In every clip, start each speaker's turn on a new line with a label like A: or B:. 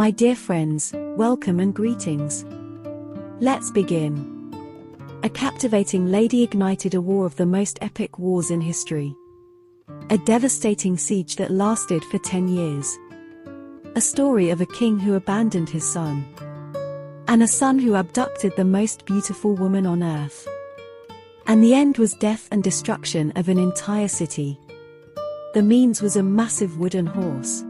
A: My dear friends, welcome and greetings. Let's begin. A captivating lady ignited a war of the most epic wars in history. A devastating siege that lasted for 10 years. A story of a king who abandoned his son. And a son who abducted the most beautiful woman on earth. And the end was death and destruction of an entire city. The means was a massive wooden horse.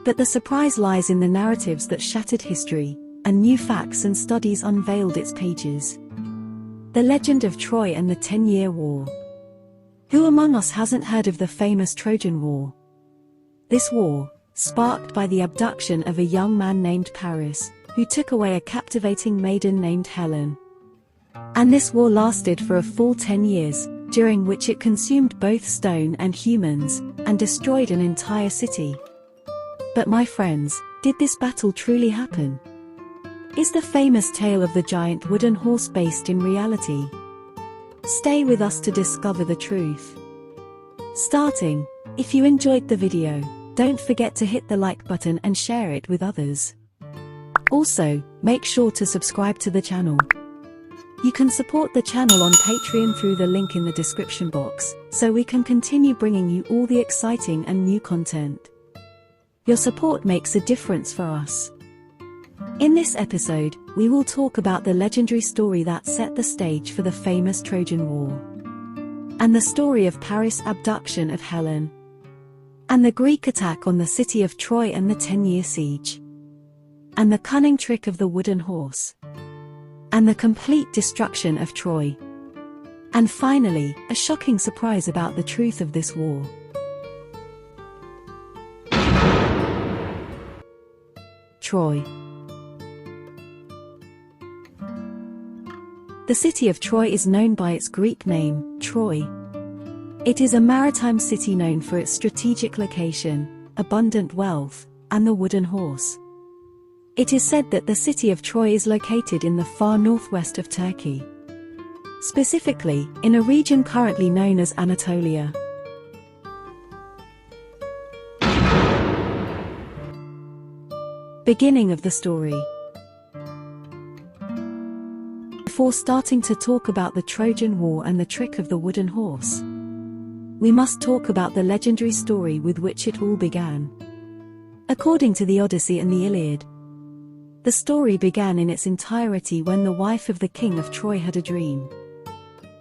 A: But the surprise lies in the narratives that shattered history, and new facts and studies unveiled its pages. The legend of Troy and the 10-year war. Who among us hasn't heard of the famous Trojan War? This war, sparked by the abduction of a young man named Paris, who took away a captivating maiden named Helen. And this war lasted for a full 10 years, during which it consumed both stone and humans, and destroyed an entire city. But my friends, did this battle truly happen? Is the famous tale of the giant wooden horse based in reality? Stay with us to discover the truth. Starting, if you enjoyed the video, don't forget to hit the like button and share it with others. Also, make sure to subscribe to the channel. You can support the channel on Patreon through the link in the description box, so we can continue bringing you all the exciting and new content. Your support makes a difference for us. In this episode, we will talk about the legendary story that set the stage for the famous Trojan War. And the story of Paris' abduction of Helen. And the Greek attack on the city of Troy and the 10-year siege. And the cunning trick of the wooden horse. And the complete destruction of Troy. And finally, a shocking surprise about the truth of this war. Troy. The city of Troy is known by its Greek name, Troy. It is a maritime city known for its strategic location, abundant wealth, and the wooden horse. It is said that the city of Troy is located in the far northwest of Turkey. Specifically, in a region currently known as Anatolia. Beginning of the story. Before starting to talk about the Trojan War and the trick of the wooden horse, we must talk about the legendary story with which it all began. According to the Odyssey and the Iliad, the story began in its entirety when the wife of the king of Troy had a dream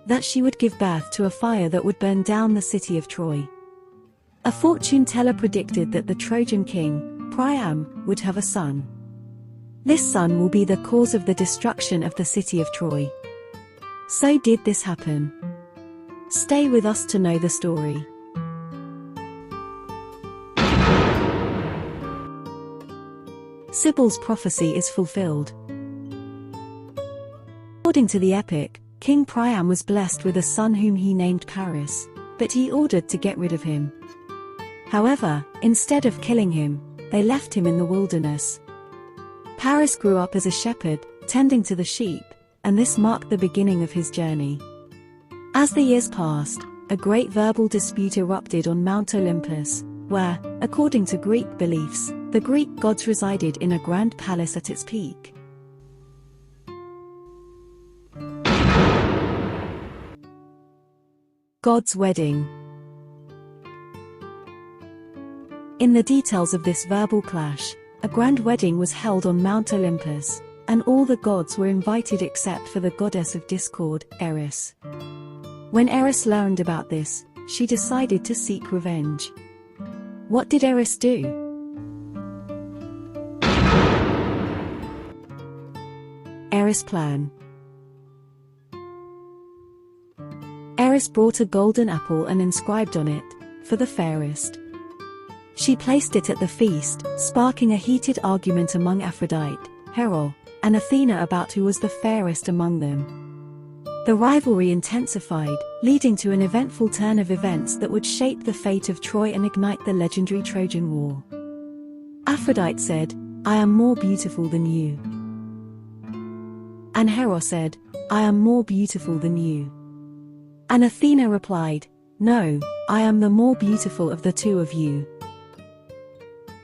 A: that she would give birth to a fire that would burn down the city of Troy. A fortune teller predicted that the Trojan king, Priam, would have a son. This son will be the cause of the destruction of the city of Troy. So did this happen? Stay with us to know the story. Sibyl's prophecy is fulfilled. According to the epic, King Priam was blessed with a son whom he named Paris, but he ordered to get rid of him. However, instead of killing him, they left him in the wilderness. Paris grew up as a shepherd, tending to the sheep, and this marked the beginning of his journey. As the years passed, a great verbal dispute erupted on Mount Olympus, where, according to Greek beliefs, the Greek gods resided in a grand palace at its peak. God's wedding. In the details of this verbal clash, a grand wedding was held on Mount Olympus, and all the gods were invited except for the goddess of discord, Eris. When Eris learned about this, she decided to seek revenge. What did Eris do? Eris' plan. Eris brought a golden apple and inscribed on it, "For the fairest." She placed it at the feast, sparking a heated argument among Aphrodite, Hera, and Athena about who was the fairest among them. The rivalry intensified, leading to an eventful turn of events that would shape the fate of Troy and ignite the legendary Trojan War. Aphrodite said, "I am more beautiful than you." And Hera said, "I am more beautiful than you." And Athena replied, "No, I am the more beautiful of the two of you."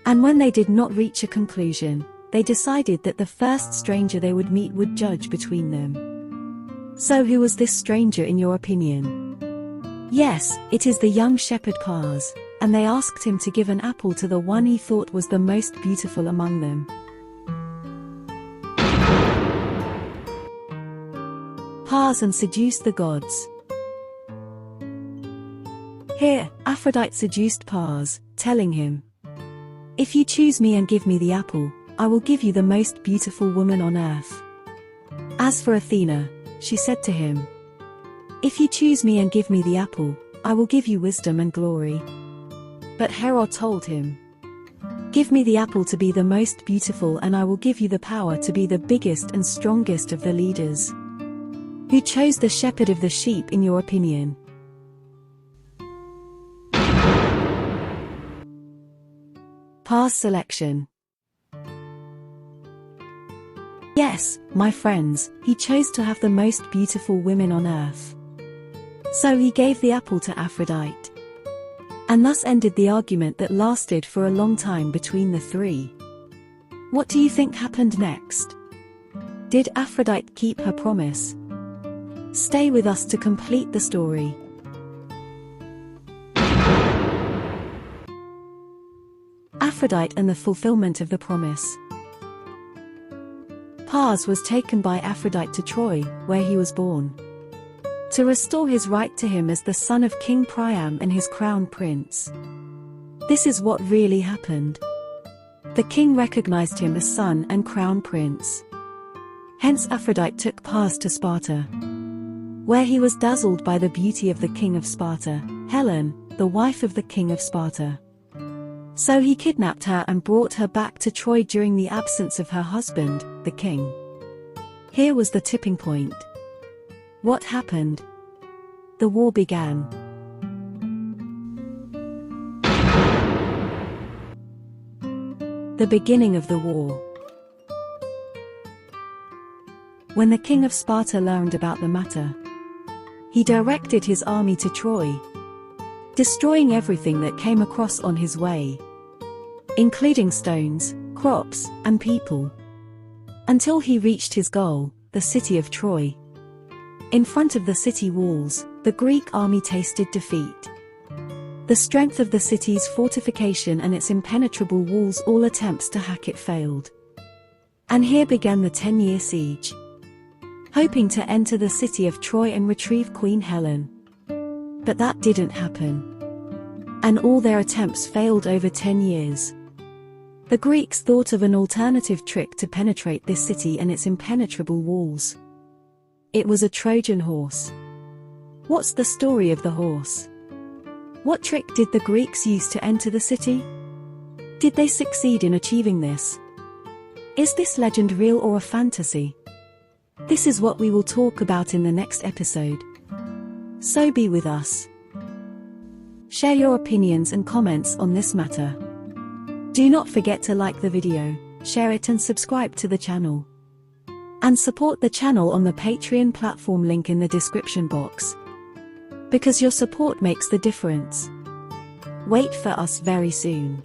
A: And when they did not reach a conclusion, they decided that the first stranger they would meet would judge between them. So who was this stranger in your opinion? Yes, it is the young shepherd Pars, and they asked him to give an apple to the one he thought was the most beautiful among them. Pars and seduce the gods. Here, Aphrodite seduced Pars, telling him, "If you choose me and give me the apple, I will give you the most beautiful woman on earth." As for Athena, she said to him, "If you choose me and give me the apple, I will give you wisdom and glory." But Hera told him, "Give me the apple to be the most beautiful and I will give you the power to be the biggest and strongest of the leaders." Who chose the shepherd of the sheep in your opinion? Pars selection. Yes, my friends, he chose to have the most beautiful women on earth. So he gave the apple to Aphrodite. And thus ended the argument that lasted for a long time between the three. What do you think happened next? Did Aphrodite keep her promise? Stay with us to complete the story. Aphrodite and the fulfillment of the promise. Pars was taken by Aphrodite to Troy, where he was born, to restore his right to him as the son of King Priam and his crown prince. This is what really happened. The king recognized him as son and crown prince. Hence Aphrodite took Pars to Sparta, where he was dazzled by the beauty of the king of Sparta, Helen, the wife of the king of Sparta. So he kidnapped her and brought her back to Troy during the absence of her husband, the king. Here was the tipping point. What happened? The war began. The beginning of the war. When the king of Sparta learned about the matter, he directed his army to Troy, destroying everything that came across on his way, including stones, crops, and people, until he reached his goal, the city of Troy. In front of the city walls, the Greek army tasted defeat. The strength of the city's fortification and its impenetrable walls, all attempts to hack it failed. And here began the 10-year siege, hoping to enter the city of Troy and retrieve Queen Helen. But that didn't happen. And all their attempts failed over 10 years. The Greeks thought of an alternative trick to penetrate this city and its impenetrable walls. It was a Trojan horse. What's the story of the horse? What trick did the Greeks use to enter the city? Did they succeed in achieving this? Is this legend real or a fantasy? This is what we will talk about in the next episode. So be with us. Share your opinions and comments on this matter. Do not forget to like the video, share it and subscribe to the channel. And support the channel on the Patreon platform link in the description box. Because your support makes the difference. Wait for us very soon.